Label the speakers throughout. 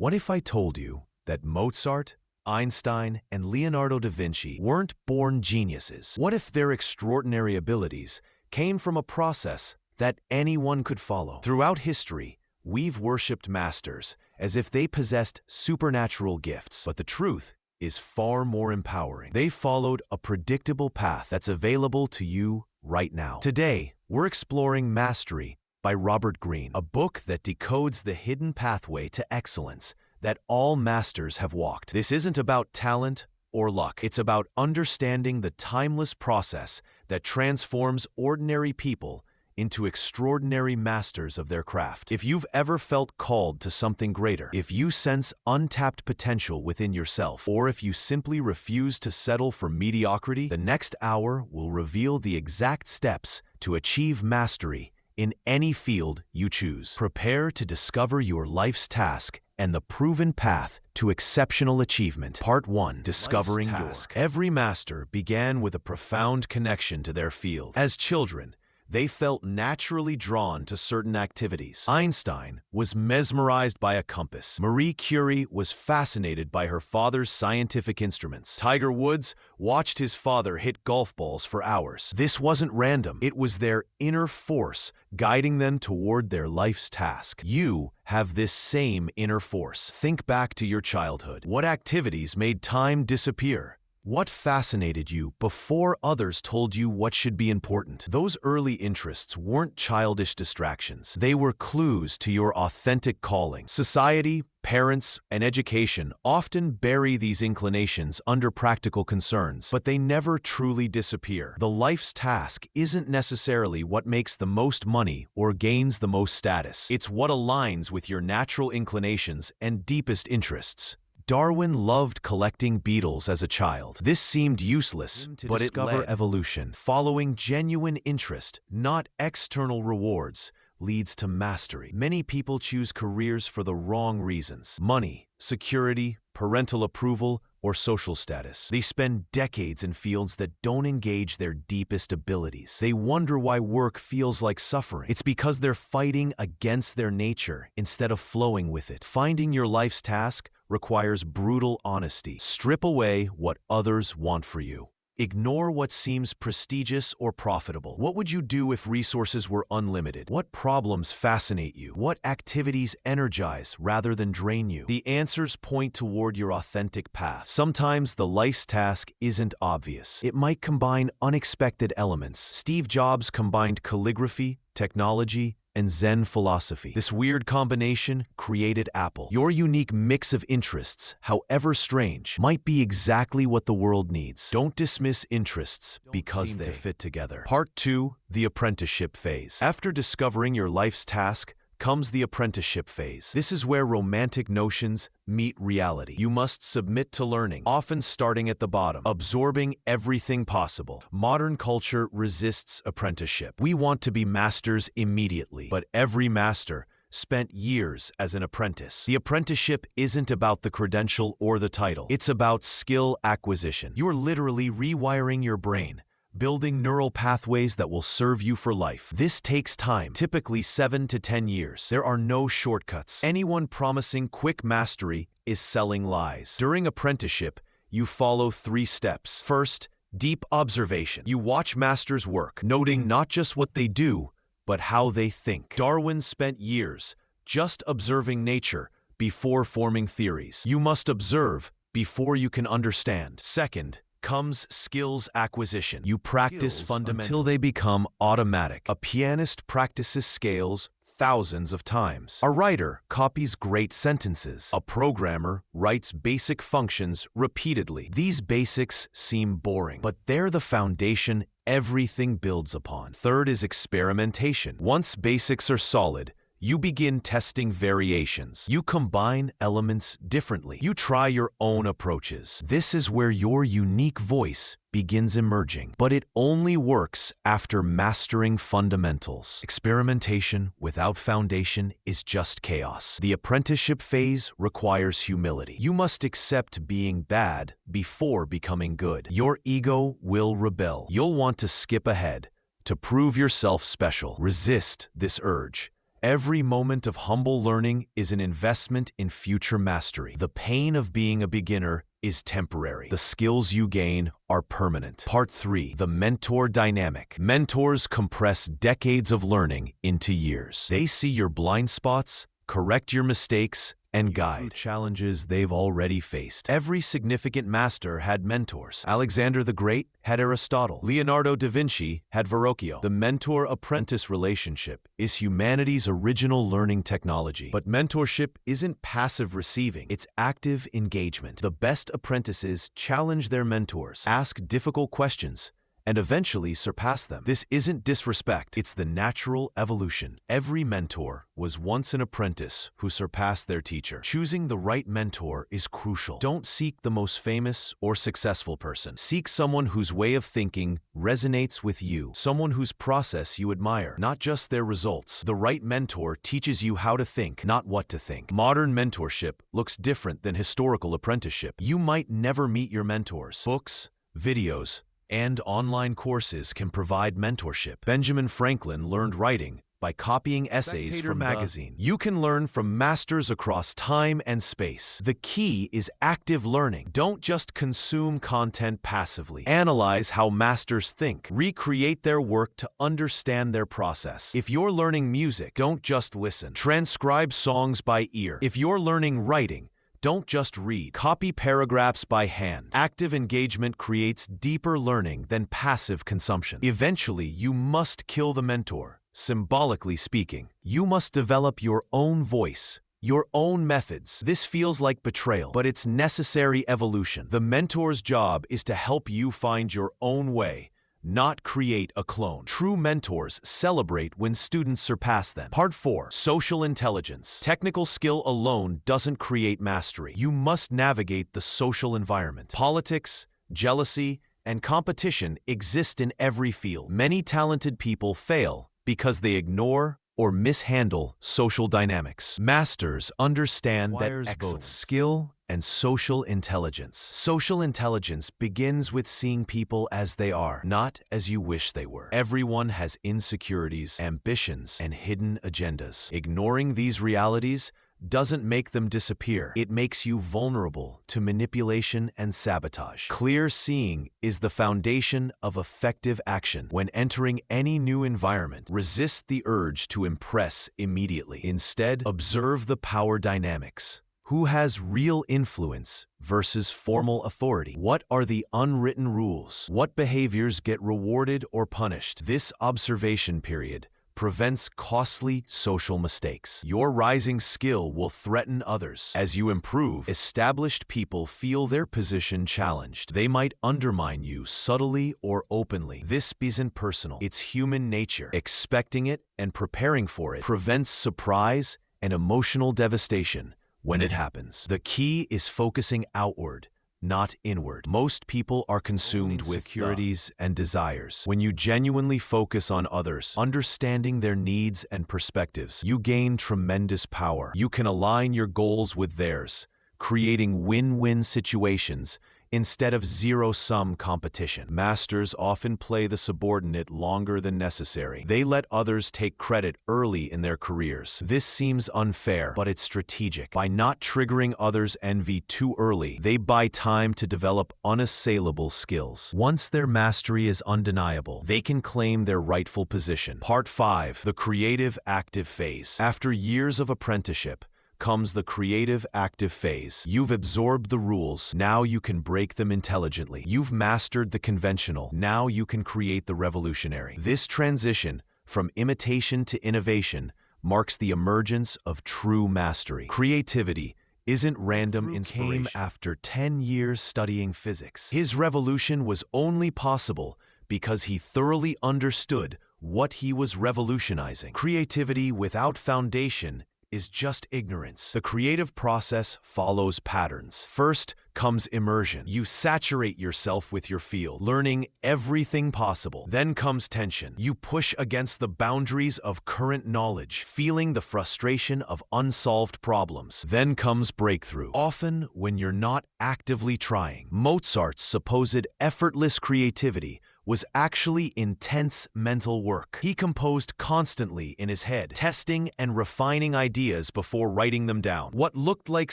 Speaker 1: What if I told you that Mozart, Einstein, and Leonardo da Vinci weren't born geniuses? What if their extraordinary abilities came from a process that anyone could follow? Throughout history, we've worshipped masters as if they possessed supernatural gifts. But the truth is far more empowering. They followed a predictable path that's available to you right now. Today, we're exploring Mastery by Robert Greene, a book that decodes the hidden pathway to excellence that all masters have walked. This isn't about talent or luck. It's about understanding the timeless process that transforms ordinary people into extraordinary masters of their craft. If you've ever felt called to something greater, if you sense untapped potential within yourself, or if you simply refuse to settle for mediocrity, the next hour will reveal the exact steps to achieve mastery in any field you choose. Prepare to discover your life's task and the proven path to exceptional achievement. Part 1. Discovering your task. Every master began with a profound connection to their field. As children, they felt naturally drawn to certain activities. Einstein was mesmerized by a compass. Marie Curie was fascinated by her father's scientific instruments. Tiger Woods watched his father hit golf balls for hours. This wasn't random. It was their inner force guiding them toward their life's task. You have this same inner force. Think back to your childhood. What activities made time disappear? What fascinated you before others told you what should be important? Those early interests weren't childish distractions. They were clues to your authentic calling. Society, parents, and education often bury these inclinations under practical concerns, but they never truly disappear. The life's task isn't necessarily what makes the most money or gains the most status. It's what aligns with your natural inclinations and deepest interests. Darwin loved collecting beetles as a child. This seemed useless, but it led evolution. Following genuine interest, not external rewards, leads to mastery. Many people choose careers for the wrong reasons: money, security, parental approval, or social status. They spend decades in fields that don't engage their deepest abilities. They wonder why work feels like suffering. It's because they're fighting against their nature instead of flowing with it. Finding your life's task requires brutal honesty. Strip away what others want for you. Ignore what seems prestigious or profitable. What would you do if resources were unlimited? What problems fascinate you? What activities energize rather than drain you? The answers point toward your authentic path. Sometimes the life's task isn't obvious. It might combine unexpected elements. Steve Jobs combined calligraphy, technology, and Zen philosophy. This weird combination created Apple. Your unique mix of interests, however strange, might be exactly what the world needs. Don't dismiss interests because they fit together. Part 2. The apprenticeship phase. After discovering your life's task comes the apprenticeship phase. This is where romantic notions meet reality. You must submit to learning, often starting at the bottom, absorbing everything possible. Modern culture resists apprenticeship. We want to be masters immediately, but every master spent years as an apprentice. The apprenticeship isn't about the credential or the title. It's about skill acquisition. You're literally rewiring your brain, building neural pathways that will serve you for life. This takes time, typically 7 to 10 years. There are no shortcuts. Anyone promising quick mastery is selling lies. During apprenticeship, you follow 3 steps. First, deep observation. You watch masters work, noting not just what they do, but how they think. Darwin spent years just observing nature before forming theories. You must observe before you can understand. Second, comes skills acquisition. You practice fundamentals until they become automatic. A pianist practices scales thousands of times. A writer copies great sentences. A programmer writes basic functions repeatedly. These basics seem boring, but they're the foundation everything builds upon. Third is experimentation. Once basics are solid, you begin testing variations. You combine elements differently. You try your own approaches. This is where your unique voice begins emerging, but it only works after mastering fundamentals. Experimentation without foundation is just chaos. The apprenticeship phase requires humility. You must accept being bad before becoming good. Your ego will rebel. You'll want to skip ahead to prove yourself special. Resist this urge Every moment of humble learning is an investment in future mastery. The pain of being a beginner is temporary. The skills you gain are permanent. Part 3. The mentor dynamic. Mentors compress decades of learning into years. They see your blind spots, correct your mistakes, and guide challenges they've already faced. Every significant master had mentors. Alexander the Great had Aristotle. Leonardo da Vinci had Verrocchio. The mentor-apprentice relationship is humanity's original learning technology. But mentorship isn't passive receiving, it's active engagement. The best apprentices challenge their mentors, ask difficult questions, and eventually surpass them. This isn't disrespect, it's the natural evolution. Every mentor was once an apprentice who surpassed their teacher. Choosing the right mentor is crucial. Don't seek the most famous or successful person. Seek someone whose way of thinking resonates with you, someone whose process you admire, not just their results. The right mentor teaches you how to think, not what to think. Modern mentorship looks different than historical apprenticeship. You might never meet your mentors. Books, videos, and online courses can provide mentorship. Benjamin Franklin learned writing by copying essays from magazine. You can learn from masters across time and space. The key is active learning. Don't just consume content passively. Analyze how masters think. Recreate their work to understand their process. If you're learning music, don't just listen. Transcribe songs by ear. If you're learning writing, don't just read. Copy paragraphs by hand. Active engagement creates deeper learning than passive consumption. Eventually, you must kill the mentor, symbolically speaking. You must develop your own voice, your own methods. This feels like betrayal, but it's necessary evolution. The mentor's job is to help you find your own way, not create a clone. True mentors celebrate when students surpass them. Part 4. Social intelligence. Technical skill alone doesn't create mastery. You must navigate the social environment. Politics, jealousy, and competition exist in every field. Many talented people fail because they ignore or mishandle social dynamics. Masters understand that both skill and social intelligence. Social intelligence begins with seeing people as they are, not as you wish they were. Everyone has insecurities, ambitions, and hidden agendas. Ignoring these realities doesn't make them disappear. It makes you vulnerable to manipulation and sabotage. Clear seeing is the foundation of effective action. When entering any new environment, resist the urge to impress immediately. Instead, observe the power dynamics. Who has real influence versus formal authority? What are the unwritten rules? What behaviors get rewarded or punished? This observation period prevents costly social mistakes. Your rising skill will threaten others. As you improve, established people feel their position challenged. They might undermine you subtly or openly. This isn't personal. It's human nature. Expecting it and preparing for it prevents surprise and emotional devastation when it happens. The key is focusing outward, not inward. Most people are consumed with insecurities and desires. When you genuinely focus on others, understanding their needs and perspectives, you gain tremendous power. You can align your goals with theirs, creating win-win situations instead of zero-sum competition. Masters often play the subordinate longer than necessary. They let others take credit early in their careers. This seems unfair, but it's strategic. By not triggering others' envy too early, they buy time to develop unassailable skills. Once their mastery is undeniable, they can claim their rightful position. Part 5. The creative active phase. After years of apprenticeship, comes the creative active phase. You've absorbed the rules, now you can break them intelligently. You've mastered the conventional, now you can create the revolutionary. This transition from imitation to innovation marks the emergence of true mastery. Creativity isn't random inspiration. Came after 10 years studying physics. His revolution was only possible because he thoroughly understood what he was revolutionizing. Creativity without foundation is just ignorance. The creative process follows patterns. First comes immersion. You saturate yourself with your field, learning everything possible. Then comes tension. You push against the boundaries of current knowledge, feeling the frustration of unsolved problems. Then comes breakthrough, often when you're not actively trying. Mozart's supposed effortless creativity was actually intense mental work. He composed constantly in his head, testing and refining ideas before writing them down. What looked like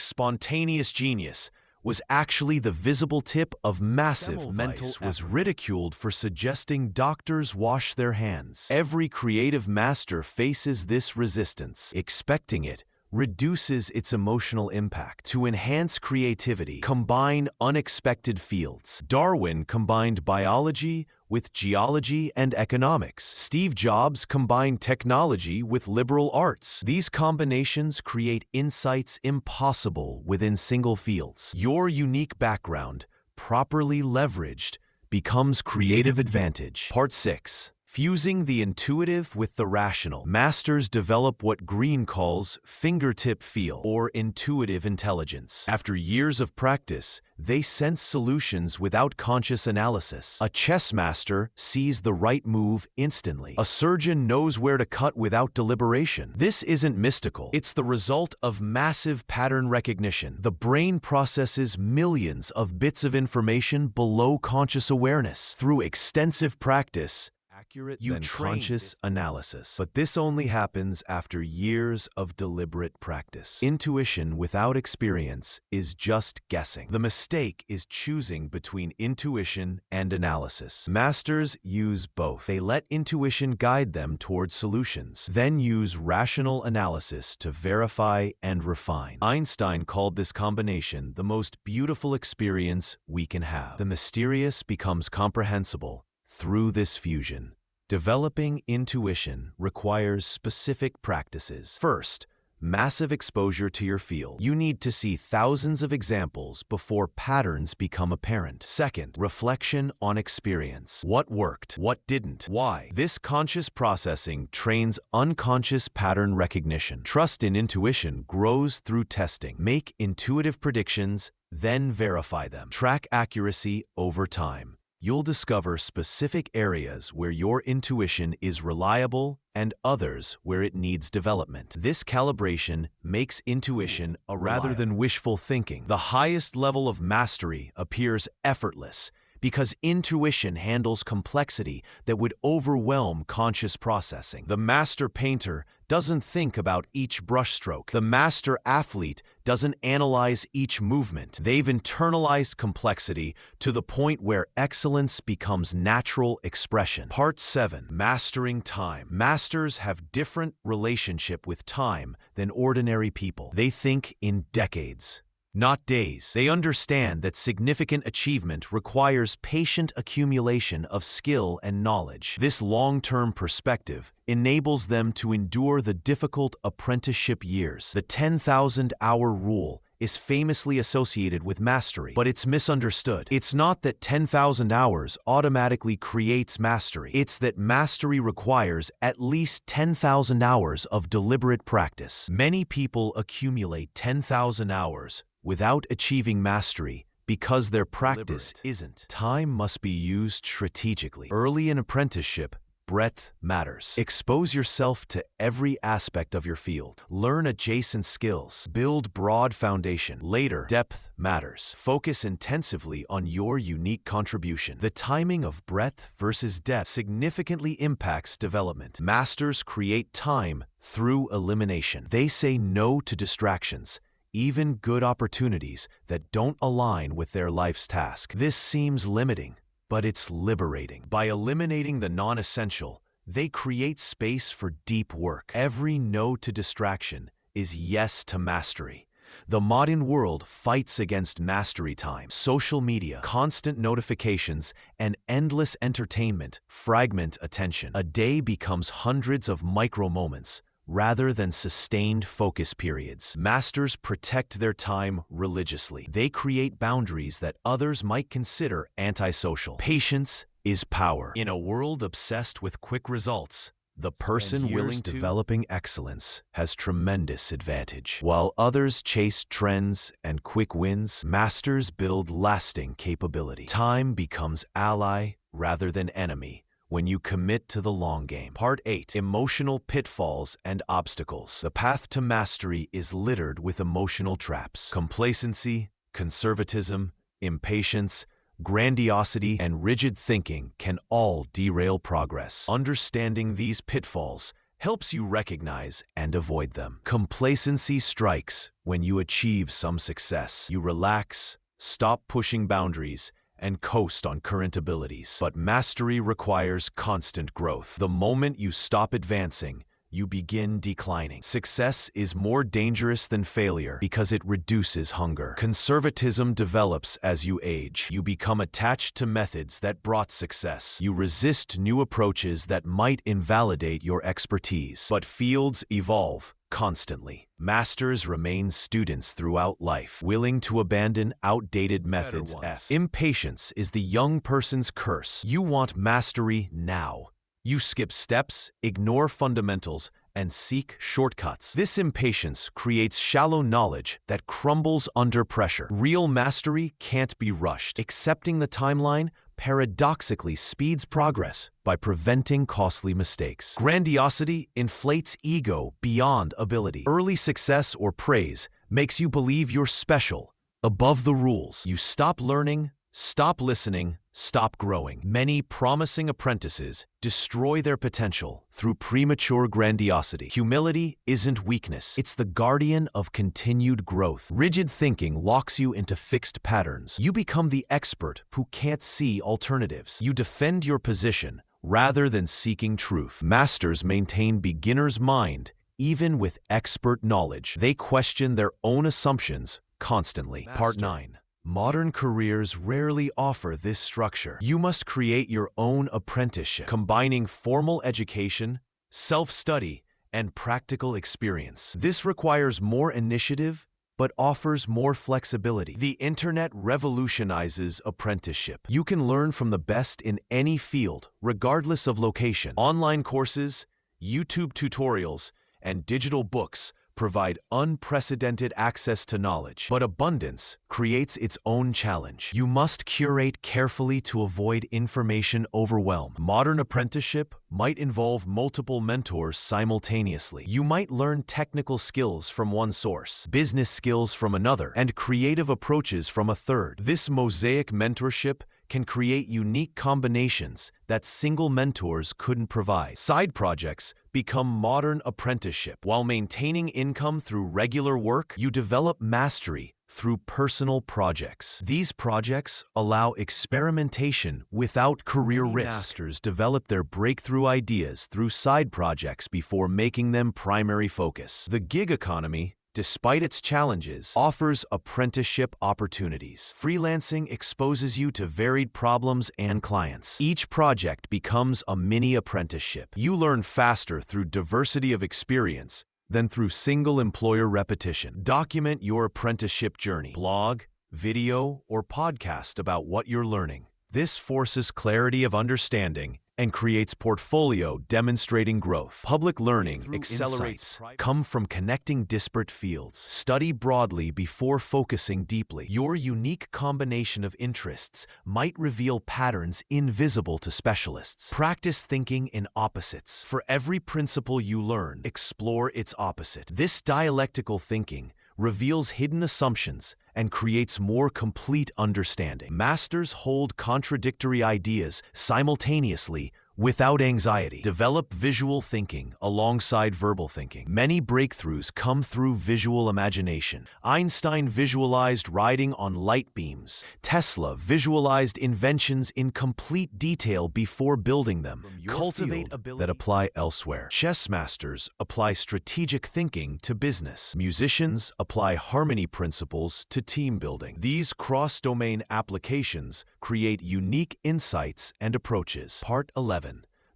Speaker 1: spontaneous genius was actually the visible tip of massive mental effort. Was ridiculed for suggesting doctors wash their hands. Every creative master faces this resistance. Expecting it reduces its emotional impact. To enhance creativity, combine unexpected fields. Darwin combined biology with geology and economics. Steve Jobs combined technology with liberal arts. These combinations create insights impossible within single fields. Your unique background, properly leveraged, becomes creative advantage. Part 6. Fusing the intuitive with the rational. Masters develop what Greene calls fingertip feel, or intuitive intelligence. After years of practice, they sense solutions without conscious analysis. A chess master sees the right move instantly. A surgeon knows where to cut without deliberation. This isn't mystical. It's the result of massive pattern recognition. The brain processes millions of bits of information below conscious awareness. Through extensive practice, accurate than conscious analysis. But this only happens after years of deliberate practice. Intuition without experience is just guessing. The mistake is choosing between intuition and analysis. Masters use both. They let intuition guide them towards solutions, then use rational analysis to verify and refine. Einstein called this combination the most beautiful experience we can have. The mysterious becomes comprehensible through this fusion. Developing intuition requires specific practices. First, massive exposure to your field. You need to see thousands of examples before patterns become apparent. Second, reflection on experience. What worked? What didn't? Why? This conscious processing trains unconscious pattern recognition. Trust in intuition grows through testing. Make intuitive predictions, then verify them. Track accuracy over time. You'll discover specific areas where your intuition is reliable and others where it needs development. This calibration makes intuition rather than wishful thinking. The highest level of mastery appears effortless because intuition handles complexity that would overwhelm conscious processing. The master painter doesn't think about each brushstroke. The master athlete doesn't analyze each movement. They've internalized complexity to the point where excellence becomes natural expression. Part 7. Mastering time. Masters have different relationship with time than ordinary people. They think in decades, not days. They understand that significant achievement requires patient accumulation of skill and knowledge. This long-term perspective enables them to endure the difficult apprenticeship years. The 10,000-hour rule is famously associated with mastery, but it's misunderstood. It's not that 10,000 hours automatically creates mastery. It's that mastery requires at least 10,000 hours of deliberate practice. Many people accumulate 10,000 hours without achieving mastery because their practice isn't. Time must be used strategically. Early in apprenticeship, breadth matters. Expose yourself to every aspect of your field. Learn adjacent skills. Build broad foundation. Later, depth matters. Focus intensively on your unique contribution. The timing of breadth versus depth significantly impacts development. Masters create time through elimination. They say no to distractions, even good opportunities that don't align with their life's task. This seems limiting, but it's liberating. By eliminating the non-essential, they create space for deep work. Every no to distraction is yes to mastery. The modern world fights against mastery time. Social media, constant notifications, and endless entertainment fragment attention. A day becomes hundreds of micro moments rather than sustained focus periods. Masters protect their time religiously. They create boundaries that others might consider antisocial. Patience is power. In a world obsessed with quick results, the person willing to developing excellence has tremendous advantage. While others chase trends and quick wins, masters build lasting capability. Time becomes ally rather than enemy when you commit to the long game. Part 8. Emotional pitfalls and obstacles. The path to mastery is littered with emotional traps. Complacency, conservatism, impatience, grandiosity, and rigid thinking can all derail progress. Understanding these pitfalls helps you recognize and avoid them. Complacency strikes when you achieve some success. You relax, stop pushing boundaries, and coast on current abilities. But mastery requires constant growth. The moment you stop advancing, you begin declining. Success is more dangerous than failure because it reduces hunger. Conservatism develops as you age. You become attached to methods that brought success. You resist new approaches that might invalidate your expertise. But fields evolve constantly. Masters remain students throughout life, willing to abandon outdated methods. Impatience is the young person's curse. You want mastery now. You skip steps, ignore fundamentals, and seek shortcuts. This impatience creates shallow knowledge that crumbles under pressure. Real mastery can't be rushed. Accepting the timeline paradoxically speeds progress by preventing costly mistakes. Grandiosity inflates ego beyond ability. Early success or praise makes you believe you're special, above the rules. You stop learning, stop listening, stop growing. Many promising apprentices destroy their potential through premature grandiosity. Humility isn't weakness. It's the guardian of continued growth. Rigid thinking locks you into fixed patterns. You become the expert who can't see alternatives. You defend your position rather than seeking truth. Masters maintain beginner's mind even with expert knowledge. They question their own assumptions constantly. Part 9. Modern careers rarely offer this structure. You must create your own apprenticeship, combining formal education, self-study, and practical experience. This requires more initiative, but offers more flexibility. The internet revolutionizes apprenticeship. You can learn from the best in any field, regardless of location. Online courses, YouTube tutorials, and digital books provide unprecedented access to knowledge. But abundance creates its own challenge. You must curate carefully to avoid information overwhelm. Modern apprenticeship might involve multiple mentors simultaneously. You might learn technical skills from one source, business skills from another, and creative approaches from a third. This mosaic mentorship can create unique combinations that single mentors couldn't provide. Side projects become modern apprenticeship. While maintaining income through regular work, you develop mastery through personal projects. These projects allow experimentation without career risk. Masters develop their breakthrough ideas through side projects before making them primary focus. The gig economy, despite its challenges, offers apprenticeship opportunities. Freelancing exposes you to varied problems and clients. Each project becomes a mini apprenticeship. You learn faster through diversity of experience than through single employer repetition. Document your apprenticeship journey. Blog, video, or podcast about what you're learning. This forces clarity of understanding and creates portfolio demonstrating growth. Public learning accelerates come from connecting disparate fields. Study broadly before focusing deeply. Your unique combination of interests might reveal patterns invisible to specialists. Practice thinking in opposites. For every principle you learn, explore its opposite. This dialectical thinking reveals hidden assumptions and creates more complete understanding. Masters hold contradictory ideas simultaneously without anxiety. Develop visual thinking alongside verbal thinking. Many breakthroughs come through visual imagination. Einstein visualized riding on light beams. Tesla visualized inventions in complete detail before building them. Cultivate ability that apply elsewhere. Chess masters apply strategic thinking to business. Musicians apply harmony principles to team building. These cross-domain applications create unique insights and approaches. Part 11.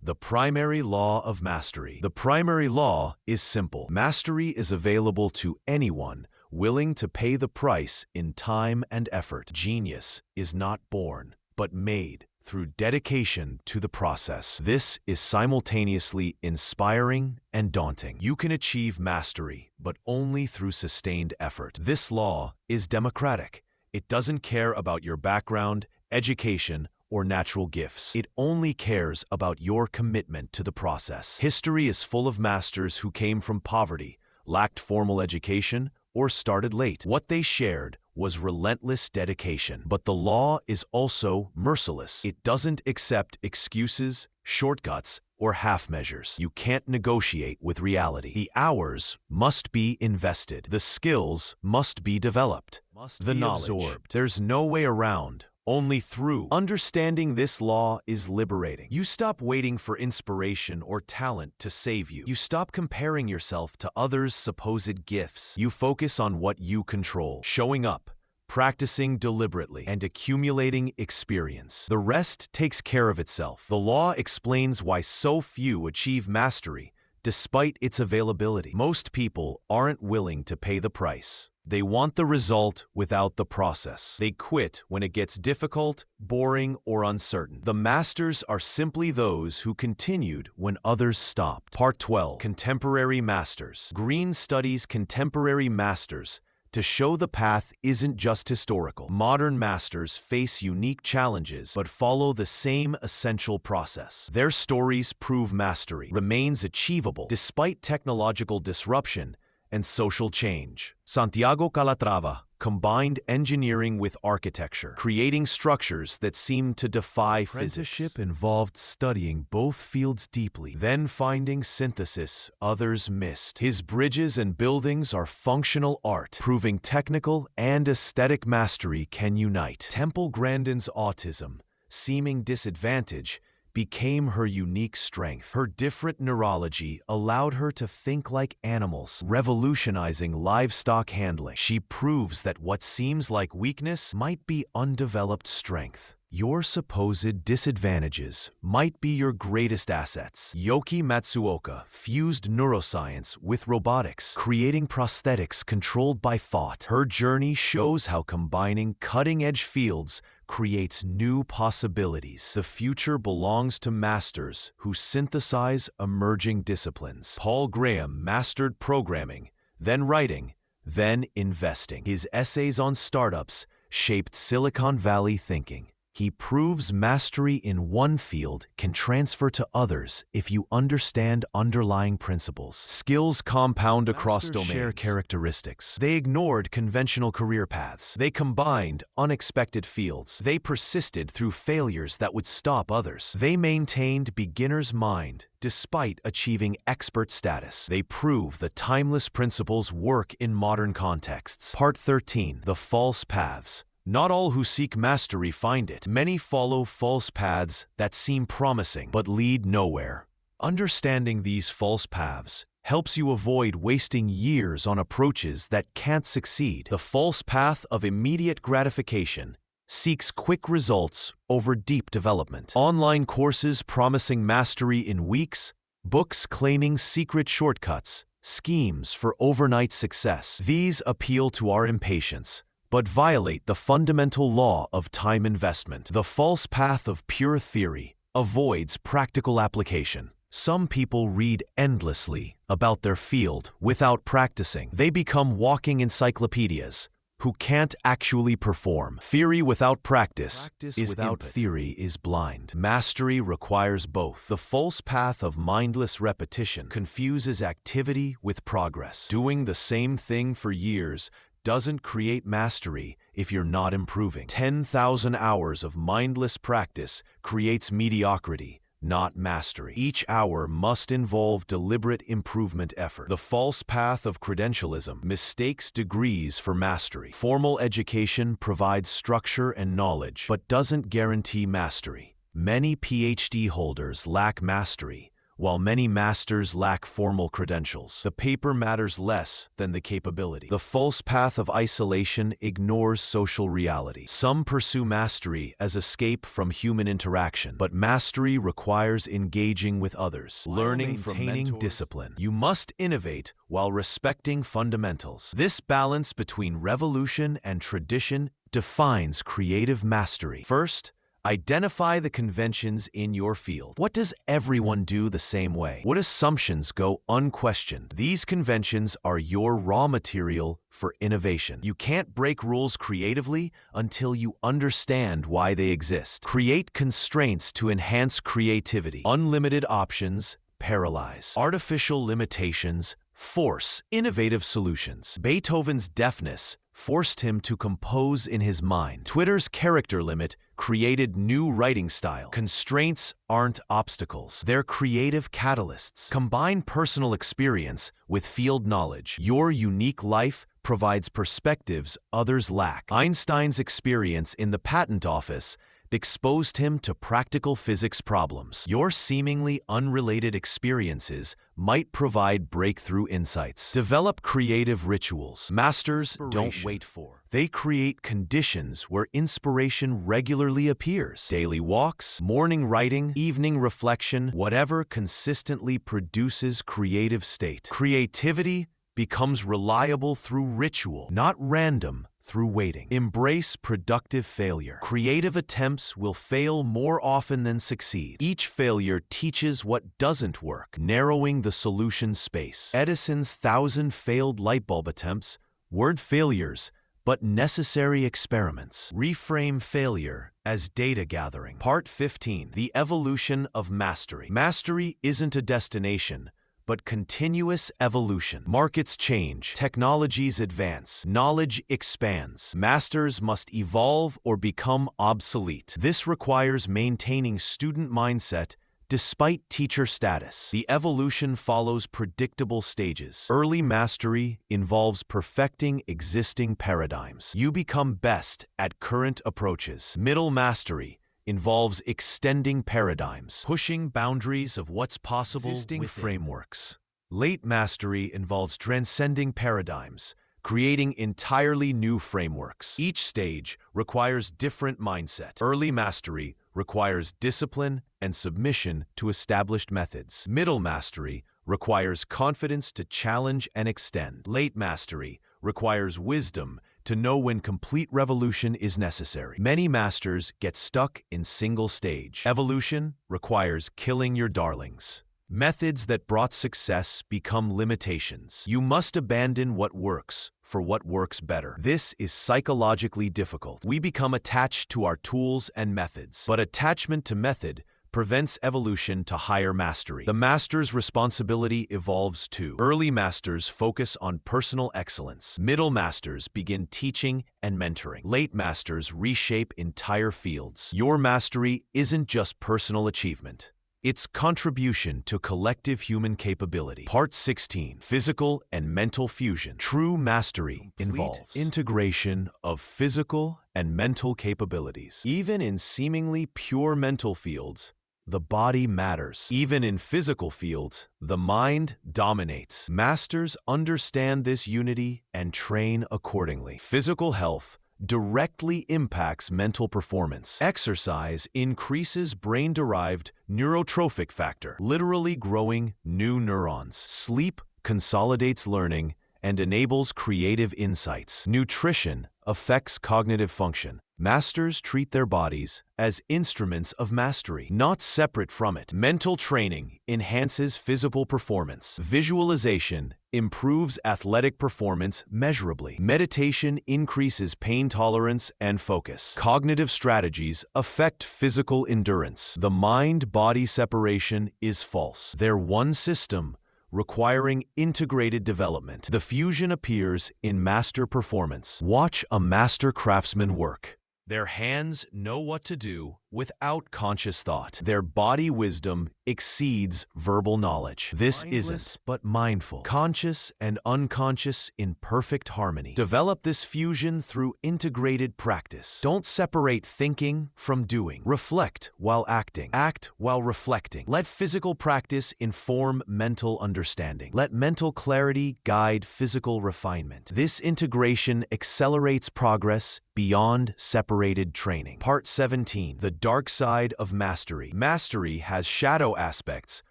Speaker 1: The primary law of mastery. The primary law is simple. Mastery is available to anyone willing to pay the price in time and effort. Genius is not born, but made through dedication to the process. This is simultaneously inspiring and daunting. You can achieve mastery, but only through sustained effort. This law is democratic. It doesn't care about your background, education, or natural gifts. It only cares about your commitment to the process. History is full of masters who came from poverty, lacked formal education, or started late. What they shared was relentless dedication. But the law is also merciless. It doesn't accept excuses, shortcuts, or half measures. You can't negotiate with reality. The hours must be invested. The skills must be developed. The knowledge absorbed. There's no way around. Only through. Understanding this law is liberating. You stop waiting for inspiration or talent to save you. You stop comparing yourself to others' supposed gifts. You focus on what you control, showing up, practicing deliberately, and accumulating experience. The rest takes care of itself. The law explains why so few achieve mastery, despite its availability. Most people aren't willing to pay the price. They want the result without the process. They quit when it gets difficult, boring, or uncertain. The masters are simply those who continued when others stopped. Part 12. Contemporary Masters. Greene studies contemporary masters to show the path isn't just historical. Modern masters face unique challenges but follow the same essential process. Their stories prove mastery remains achievable despite technological disruption and social change. Santiago Calatrava combined engineering with architecture, creating structures that seemed to defy physics. Apprenticeship involved studying both fields deeply, then finding synthesis others missed. His bridges and buildings are functional art, proving technical and aesthetic mastery can unite. Temple Grandin's autism, seeming disadvantage, became her unique strength. Her different neurology allowed her to think like animals, revolutionizing livestock handling. She proves that what seems like weakness might be undeveloped strength. Your supposed disadvantages might be your greatest assets. Yoki Matsuoka fused neuroscience with robotics, creating prosthetics controlled by thought. Her journey shows how combining cutting-edge fields creates new possibilities. The future belongs to masters who synthesize emerging disciplines. Paul Graham mastered programming, then writing, then investing. His essays on startups shaped Silicon Valley thinking. He proves mastery in one field can transfer to others if you understand underlying principles. Skills compound across domains. Share characteristics. They ignored conventional career paths. They combined unexpected fields. They persisted through failures that would stop others. They maintained beginner's mind despite achieving expert status. They prove the timeless principles work in modern contexts. Part 13. The False Paths. Not all who seek mastery find it. Many follow false paths that seem promising but lead nowhere. Understanding these false paths helps you avoid wasting years on approaches that can't succeed. The false path of immediate gratification seeks quick results over deep development. Online courses promising mastery in weeks, books claiming secret shortcuts, schemes for overnight success. These appeal to our impatience, but violate the fundamental law of time investment. The false path of pure theory avoids practical application. Some people read endlessly about their field without practicing. They become walking encyclopedias who can't actually perform. Theory without practice without theory is blind. Mastery requires both. The false path of mindless repetition confuses activity with progress. Doing the same thing for years doesn't create mastery if you're not improving. 10,000 hours of mindless practice creates mediocrity, not mastery. Each hour must involve deliberate improvement effort. The false path of credentialism mistakes degrees for mastery. Formal education provides structure and knowledge, but doesn't guarantee mastery. Many PhD holders lack mastery, while many masters lack formal credentials. The paper matters less than the capability. The false path of isolation ignores social reality. Some pursue mastery as escape from human interaction, but mastery requires engaging with others, learning from mentors. Discipline. You must innovate while respecting fundamentals. This balance between revolution and tradition defines creative mastery. First, identify the conventions in your field. What does everyone do the same way? What assumptions go unquestioned? These conventions are your raw material for innovation. You can't break rules creatively until you understand why they exist. Create constraints to enhance creativity. Unlimited options paralyze. Artificial limitations force innovative solutions. Beethoven's deafness forced him to compose in his mind. Twitter's character limit created new writing style. Constraints aren't obstacles, they're creative catalysts. Combine personal experience with field knowledge. Your unique life provides perspectives others lack. Einstein's experience in the patent office exposed him to practical physics problems. Your seemingly unrelated experiences might provide breakthrough insights. Develop creative rituals. Masters don't wait for. They create conditions where inspiration regularly appears. Daily walks, morning writing, evening reflection, whatever consistently produces creative state. Creativity becomes reliable through ritual, not random through waiting. Embrace productive failure. Creative attempts will fail more often than succeed. Each failure teaches what doesn't work, narrowing the solution space. Edison's 1,000 failed light bulb attempts weren't failures, but necessary experiments. Reframe failure as data gathering. Part 15. The evolution of mastery. Mastery isn't a destination, but continuous evolution. Markets change, technologies advance, knowledge expands. Masters must evolve or become obsolete. This requires maintaining student mindset despite teacher status. The evolution follows predictable stages. Early mastery involves perfecting existing paradigms. You become best at current approaches. Middle mastery involves extending paradigms, pushing boundaries of what's possible with frameworks. Late mastery involves transcending paradigms, creating entirely new frameworks. Each stage requires different mindset. Early mastery requires discipline and submission to established methods. Middle mastery requires confidence to challenge and extend. Late mastery requires wisdom to know when complete revolution is necessary. Many masters get stuck in single stage. Evolution requires killing your darlings. Methods that brought success become limitations. You must abandon what works for what works better. This is psychologically difficult. We become attached to our tools and methods, but attachment to method prevents evolution to higher mastery. The master's responsibility evolves too. Early masters focus on personal excellence. Middle masters begin teaching and mentoring. Late masters reshape entire fields. Your mastery isn't just personal achievement. It's contribution to collective human capability. Part 16. Physical and mental fusion. True mastery involves integration of physical and mental capabilities. Even in seemingly pure mental fields, the body matters. Even in physical fields, the mind dominates. Masters understand this unity and train accordingly. Physical health directly impacts mental performance. Exercise increases brain-derived neurotrophic factor, literally growing new neurons. Sleep consolidates learning and enables creative insights. Nutrition affects cognitive function. Masters treat their bodies as instruments of mastery, not separate from it. Mental training enhances physical performance. Visualization improves athletic performance measurably. Meditation increases pain tolerance and focus. Cognitive strategies affect physical endurance. The mind-body separation is false. They're one system, requiring integrated development. The fusion appears in master performance. Watch a master craftsman work. Their hands know what to do without conscious thought. Their body wisdom exceeds verbal knowledge. This isn't but mindful, conscious and unconscious in perfect harmony. Develop this fusion through integrated practice. Don't separate thinking from doing. Reflect while acting. Act while reflecting. Let physical practice inform mental understanding. Let mental clarity guide physical refinement. This integration accelerates progress beyond separated training. Part 17. The dark side of mastery. Mastery has shadow aspects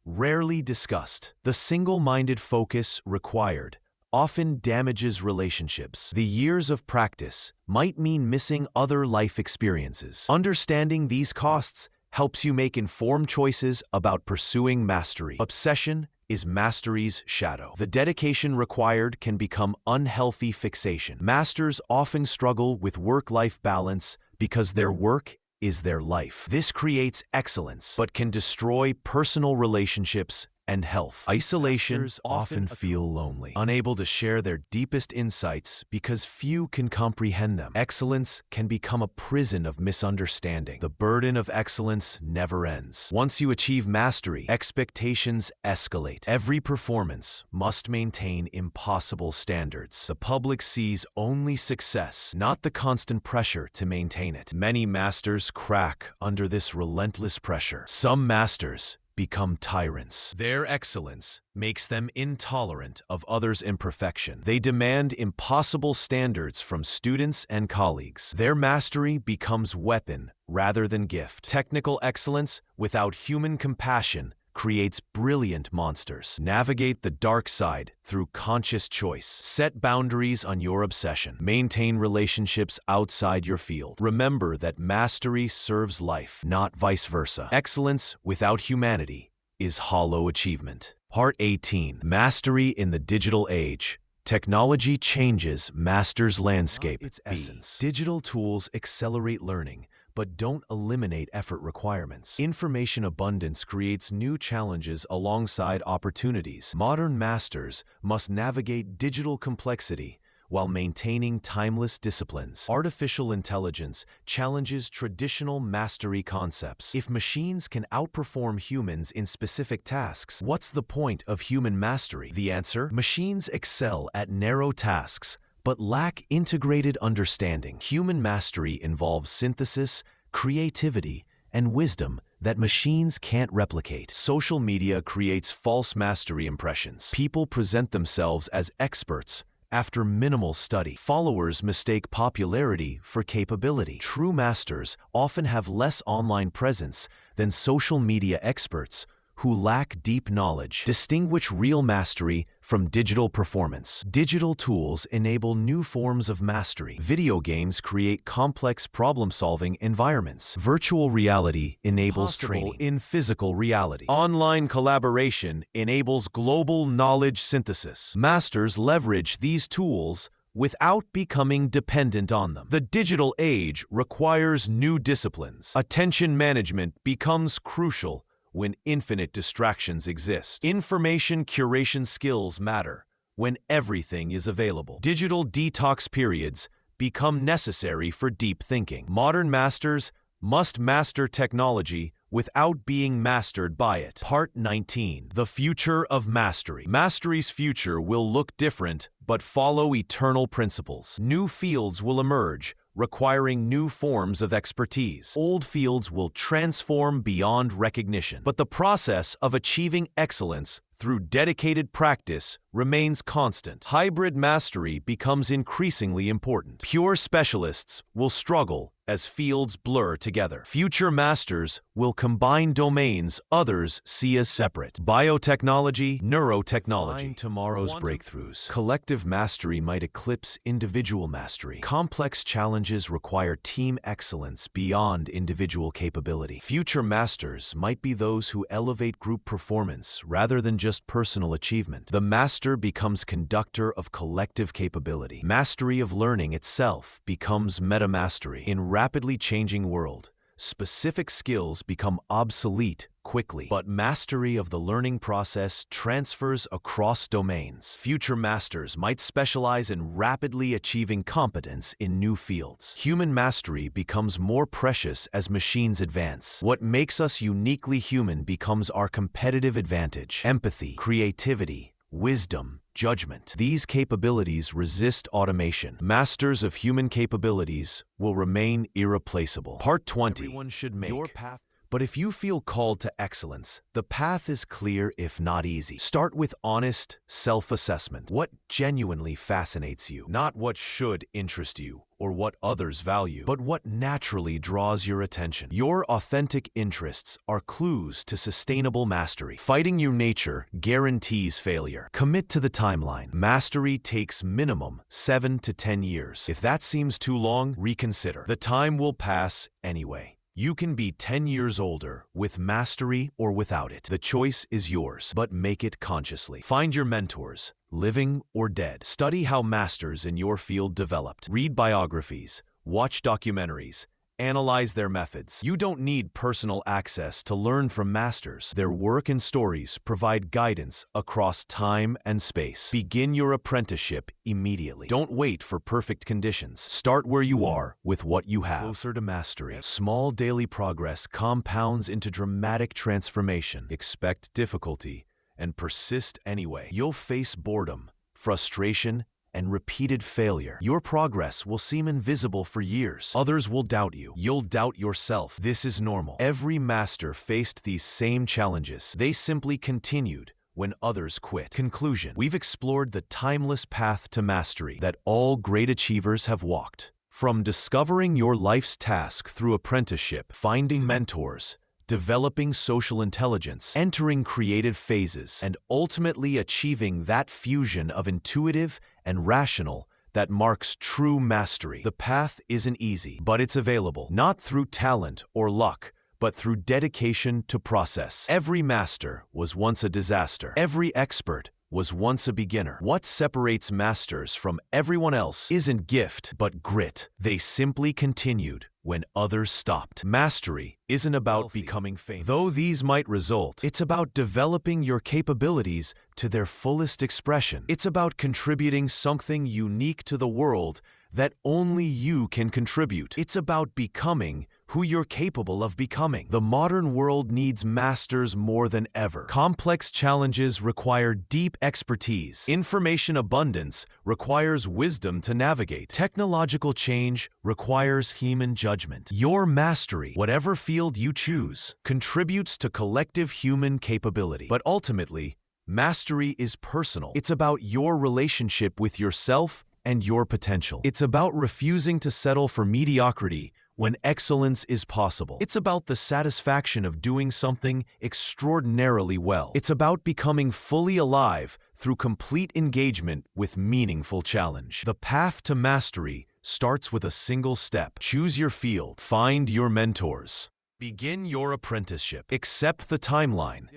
Speaker 1: rarely discussed. The single-minded focus required often damages relationships. The years of practice might mean missing other life experiences. Understanding these costs helps you make informed choices about pursuing mastery. Obsession is mastery's shadow. The dedication required can become unhealthy fixation. Masters often struggle with work-life balance because their work is their life. This creates excellence, but can destroy personal relationships and health. Isolation often feel lonely, unable to share their deepest insights because few can comprehend them. Excellence can become a prison of misunderstanding. The burden of excellence never ends. Once you achieve mastery, expectations escalate. Every performance must maintain impossible standards. The public sees only success, not the constant pressure to maintain it. Many masters crack under this relentless pressure. Some masters become tyrants. Their excellence makes them intolerant of others' imperfection. They demand impossible standards from students and colleagues. Their mastery becomes weapon rather than gift. Technical excellence without human compassion creates brilliant monsters. Navigate the dark side through conscious choice. Set boundaries on your obsession. Maintain relationships outside your field. Remember that mastery serves life, not vice versa. Excellence without humanity is hollow achievement. Part 18. Mastery in the digital age. Technology changes master's landscape. Its essence. Digital tools accelerate learning, but don't eliminate effort requirements. Information abundance creates new challenges alongside opportunities. Modern masters must navigate digital complexity while maintaining timeless disciplines. Artificial intelligence challenges traditional mastery concepts. If machines can outperform humans in specific tasks, what's the point of human mastery? The answer: machines excel at narrow tasks, but lack integrated understanding. Human mastery involves synthesis, creativity, and wisdom that machines can't replicate. Social media creates false mastery impressions. People present themselves as experts after minimal study. Followers mistake popularity for capability. True masters often have less online presence than social media experts who lack deep knowledge. Distinguish real mastery from digital performance. Digital tools enable new forms of mastery. Video games create complex problem-solving environments. Virtual reality enables training in physical reality. Online collaboration enables global knowledge synthesis. Masters leverage these tools without becoming dependent on them. The digital age requires new disciplines. Attention management becomes crucial when infinite distractions exist. Information curation skills matter when everything is available. Digital detox periods become necessary for deep thinking. Modern masters must master technology without being mastered by it. Part 19. The future of mastery. Mastery's future will look different, but follow eternal principles. New fields will emerge, requiring new forms of expertise. Old fields will transform beyond recognition. But the process of achieving excellence through dedicated practice remains constant. Hybrid mastery becomes increasingly important. Pure specialists will struggle as fields blur together. Future masters will combine domains others see as separate. Biotechnology, neurotechnology. Find tomorrow's breakthroughs. Collective mastery might eclipse individual mastery. Complex challenges require team excellence beyond individual capability. Future masters might be those who elevate group performance rather than just personal achievement. The master becomes conductor of collective capability. Mastery of learning itself becomes meta-mastery. In rapidly changing world, specific skills become obsolete quickly, but mastery of the learning process transfers across domains. Future masters might specialize in rapidly achieving competence in new fields. Human mastery becomes more precious as machines advance. What makes us uniquely human becomes our competitive advantage. Empathy, creativity, wisdom, judgment. These capabilities resist automation. Masters of human capabilities will remain irreplaceable. Part 20. Everyone should make your path. But if you feel called to excellence, the path is clear if not easy. Start with honest self-assessment. What genuinely fascinates you? Not what should interest you or what others value, but what naturally draws your attention. Your authentic interests are clues to sustainable mastery. Fighting your nature guarantees failure. Commit to the timeline. Mastery takes minimum 7 to 10 years. If that seems too long, reconsider. The time will pass anyway. You can be 10 years older with mastery or without it. The choice is yours, but make it consciously. Find your mentors, living or dead. Study how masters in your field developed. Read biographies, watch documentaries, Analyze their methods. You don't need personal access to learn from masters. Their work and stories provide guidance across time and space. Begin your apprenticeship immediately. Don't wait for perfect conditions. Start where you are with what you have. Closer to mastery. Small daily progress compounds into dramatic transformation. Expect difficulty and persist anyway. You'll face boredom, frustration, and repeated failure. Your progress will seem invisible for years. Others will doubt you. You'll doubt yourself. This is normal. Every master faced these same challenges. They simply continued when others quit. Conclusion: we've explored the timeless path to mastery that all great achievers have walked. From discovering your life's task through apprenticeship, finding mentors, developing social intelligence, entering creative phases, and ultimately achieving that fusion of intuitive and rational that marks true mastery. The path isn't easy, but it's available, not through talent or luck, but through dedication to process. Every master was once a disaster. Every expert was once a beginner. What separates masters from everyone else isn't gift, but grit. They simply continued when others stopped. Mastery isn't about becoming famous. Though these might result, it's about developing your capabilities to their fullest expression. It's about contributing something unique to the world that only you can contribute. It's about becoming who you're capable of becoming. The modern world needs masters more than ever. Complex challenges require deep expertise. Information abundance requires wisdom to navigate. Technological change requires human judgment. Your mastery, whatever field you choose, contributes to collective human capability. But ultimately, mastery is personal. It's about your relationship with yourself and your potential. It's about refusing to settle for mediocrity when excellence is possible. It's about the satisfaction of doing something extraordinarily well. It's about becoming fully alive through complete engagement with meaningful challenge. The path to mastery starts with a single step. Choose your field. Find your mentors. Begin your apprenticeship. Accept the timeline.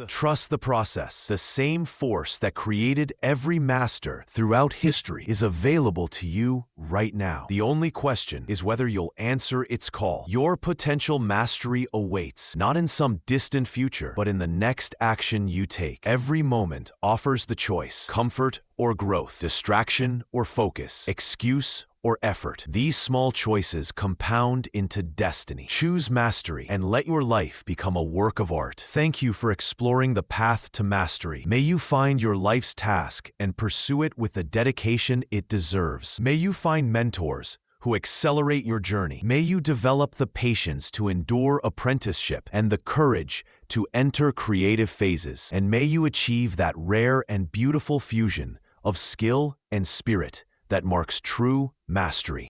Speaker 1: Trust the process. The same force that created every master throughout history is available to you right now. The only question is whether you'll answer its call. Your potential mastery awaits, not in some distant future, but in the next action you take. Every moment offers the choice: comfort or growth, distraction or focus, excuse or effort. These small choices compound into destiny. Choose mastery and let your life become a work of art. Thank you for exploring the path to mastery. May you find your life's task and pursue it with the dedication it deserves. May you find mentors who accelerate your journey. May you develop the patience to endure apprenticeship and the courage to enter creative phases. And may you achieve that rare and beautiful fusion of skill and spirit that marks true mastery.